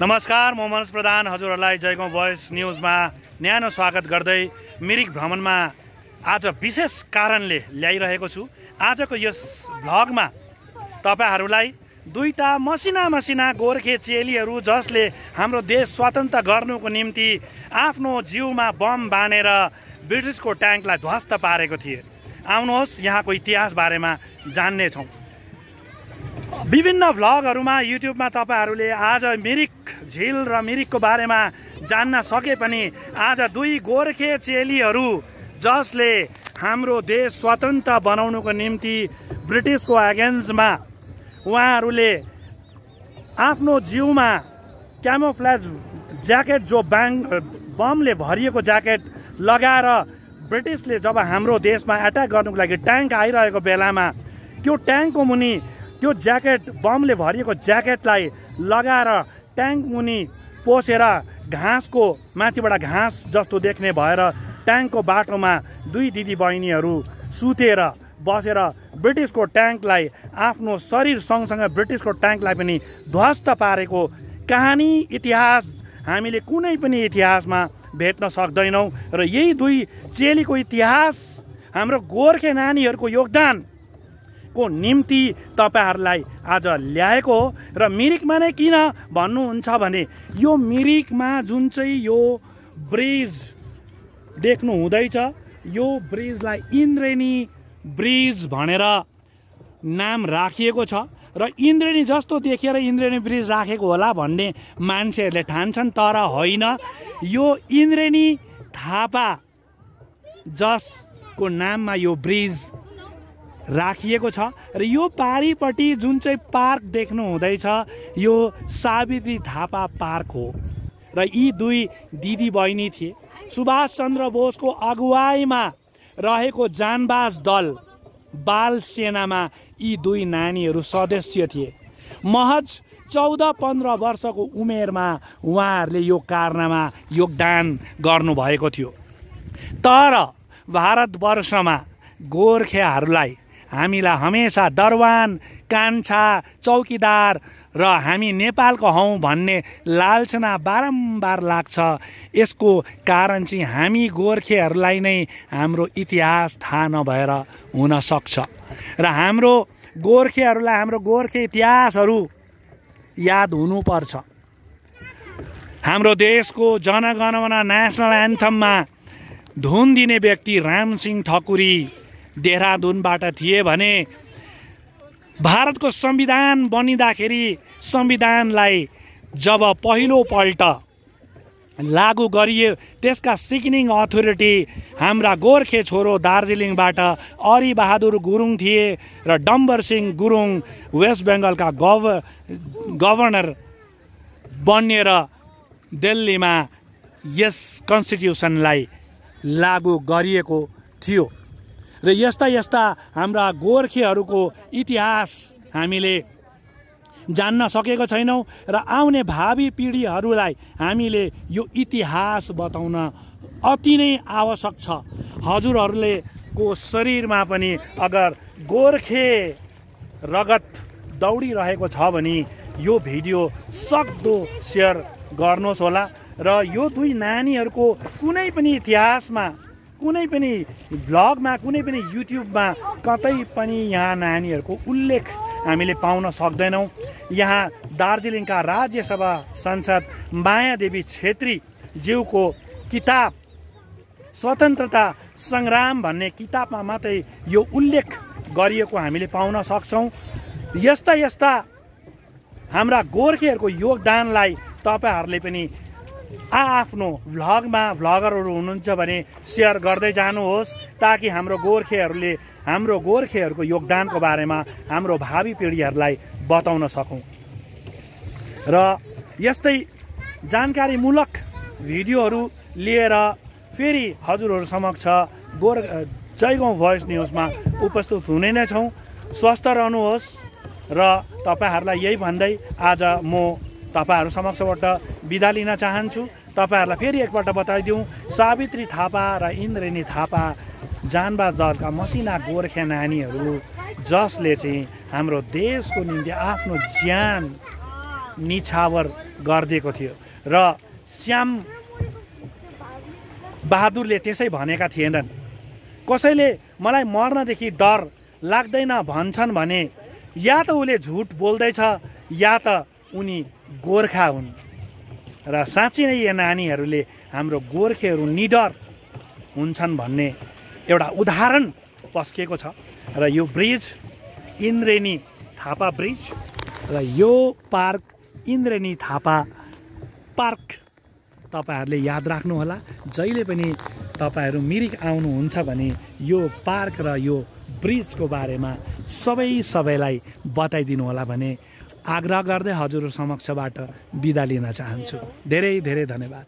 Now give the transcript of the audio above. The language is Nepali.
नमस्कार, म मनोज प्रधान हजुरहरूलाई जयगाउँ भोइस न्युजमा न्यानो स्वागत गर्दै मिरिक भ्रमणमा आज विशेष कारणले ल्याइरहेको छु। आजको यस भ्लगमा तपाईहरूलाई दुईटा मसिना गोर्खे चेलीहरू जसले हाम्रो देश स्वतन्त्र गर्नुको निम्ति आफ्नो जिउमा बम बाँधेर ब्रिटिसको ट्याङ्कलाई ध्वस्त पारेको थिए। आउनुहोस् यहाँको इतिहास बारेमा जान्ने छौँ। विभिन्न भ्लगहरूमा युट्युबमा तपाईहरूले आज मिरिक झिल र मिरिकको बारेमा जान्न सके पनि आज दुई गोर्खे चेलीहरू जसले हाम्रो देश स्वतन्त्र बनाउनुको निम्ति ब्रिटिसको अगेन्स्टमा उहाँहरूले आफ्नो जिउमा क्यामोफ्लेज ज्याकेट जो बमले भरिएको ज्याकेट लगाएर ब्रिटिसले जब हाम्रो देशमा एट्याक गर्नुको लागि ट्याङ्क आइरहेको बेलामा त्यो ट्याङ्कको मुनि त्यो ज्याकेट बमले भरिएको ज्याकेटलाई लगाएर ट्याङ्क मुनि पोसेर घाँसको माथिबाट घाँस जस्तो देख्ने भएर ट्याङ्कको बाटोमा दुई दिदी बहिनीहरू सुतेर बसेर ब्रिटिसको ट्याङ्कलाई आफ्नो शरीर सँगसँगै ब्रिटिसको ट्याङ्कलाई पनि ध्वस्त पारेको कहानी इतिहास हामीले कुनै पनि इतिहासमा भेट्न सक्दैनौँ। र यही दुई चेलीको इतिहास हाम्रो गोर्खे नानीहरूको योगदान को निम्ति तपाईहरूलाई आज ल्याएको हो। र मिरिकमा नै किन भन्नुहुन्छ भने यो मिरिकमा जुन चाहिँ यो ब्रिज देख्नु हुँदैछ, यो ब्रिजलाई इन्द्रेणी ब्रिज भनेर नाम राखिएको छ। र इन्द्रेणी जस्तो देखेर इन्द्रेणी ब्रिज राखेको होला भन्ने मान्छेहरूले ठान्छन्, तर होइन। यो इन्द्रेणी थापा जसको नाममा यो ब्रिज राखिएको छ। र यो पारिपट्टि जुन चाहिँ पार्क देख्नु हुँदैछ यो सावित्री थापा पार्क हो। र यी दुई दिदी बहिनी थिए। सुभाष चन्द्र बोसको अगुवाईमा रहेको जानबाज दल बाल सेनामा यी दुई नानीहरू सदस्य थिए। महज 14-15 वर्षको उमेरमा उहाँहरूले यो कारनामा योगदान गर्नुभएको थियो। तर भारतवर्षमा गोर्खेहरूलाई हामीलाई हमेसा दरवान, कान्छा, चौकीदार र हामी नेपालको हौँ भन्ने लालचना बारम्बार लाग्छ। यसको कारण चाहिँ हामी गोर्खेहरूलाई नै हाम्रो इतिहास थाहा नभएर हुन सक्छ। र हाम्रो गोर्खेहरूलाई हाम्रो गोर्खे इतिहासहरू याद हुनुपर्छ। हाम्रो देशको जनगणमन नेसनल एन्थममा धुन दिने व्यक्ति रामसिंह ठकुरी देहरादूनबाट थिए भने भारतको संविधान बनिँदाखेरि संविधानलाई जब पहिलोपल्ट लागू गरियो त्यसका सिग्निङ अथोरिटी हाम्रा गोर्खे छोरो दार्जिलिङबाट अरी बहादुर गुरुङ थिए र डम्बर सिंह गुरुङ वेस्ट बेङ्गलका गभर्नर बनिएर दिल्लीमा यस कन्स्टिट्युसनलाई लागू गरिएको थियो। र यस्ता यस्ता हाम्रा गोर्खेहरूको इतिहास हामीले जान्न सकेको छैनौँ। र आउने भावी पिँढीहरूलाई हामीले यो इतिहास बताउन अति नै आवश्यक छ। हजुरहरूले को शरीरमा पनि अगर गोर्खे रगत दौडिरहेको छ भने यो भिडियो सक्दो सेयर गर्नुहोस् होला। र यो दुई नानीहरूको कुनै पनि इतिहासमा, कुनै पनि भ्लगमा, कुनै पनि युट्युबमा कतै पनि यहाँ नानीहरूको उल्लेख हामीले पाउन सक्दैनौँ। यहाँ दार्जिलिङका राज्यसभा सांसद मायादेवी छेत्री ज्यूको किताब स्वतन्त्रता सङ्ग्राम भन्ने किताबमा मात्रै यो उल्लेख गरिएको हामीले पाउन सक्छौँ। यस्ता यस्ता हाम्रा गोर्खेहरूको योगदानलाई तपाईहरूले पनि आफ्नो भ्लगरहरू हुनुहुन्छ भने सेयर गर्दै जानुहोस्, ताकि हाम्रो गोर्खेहरूको योगदानको बारेमा हाम्रो भावी पिँढीहरूलाई बताउन सकौँ। र यस्तै जानकारीमूलक भिडियोहरू लिएर फेरि हजुरहरू समक्ष जयगाउँ भोइस न्युजमा उपस्थित हुने नै छौँ। स्वस्थ रहनुहोस्। र तपाईँहरूलाई यही भन्दै आज म तपाईहरू समक्षबाट बिदा लिन चाहन्छु। तपाईहरूलाई फेरि एकपल्ट बताइदिउँ, सावित्री थापा र इन्द्रेणी थापा जानबाज दलका मसिना गोर्खे नानीहरू जसले चाहिँ हाम्रो देशको निम्ति आफ्नो ज्यान निछावर गरिदिएको थियो र श्याम बहादुरले त्यसै भनेका थिएनन्। कसैले मलाई मर्नदेखि डर लाग्दैन भन्छन् भने या त उसले झुट बोल्दैछ या त उनी गोर्खा हुन्। र साँच्चै नै यो नानीहरूले हाम्रो गोर्खेहरू निडर हुन्छन् भन्ने एउटा उदाहरण पस्किएको छ। र यो ब्रिज इन्द्रेणी थापा ब्रिज र यो पार्क इन्द्रेणी थापा पार्क तपाईहरूले याद राख्नुहोला। जहिले पनि तपाईहरू मिरिक आउनुहुन्छ भने यो पार्क र यो ब्रिजको बारेमा सबैलाई बताइदिनु होला भने आग्रह गर्दै हजुर समक्षबाट बिदा लिन चाहन्छु। धेरै धेरै धन्यवाद।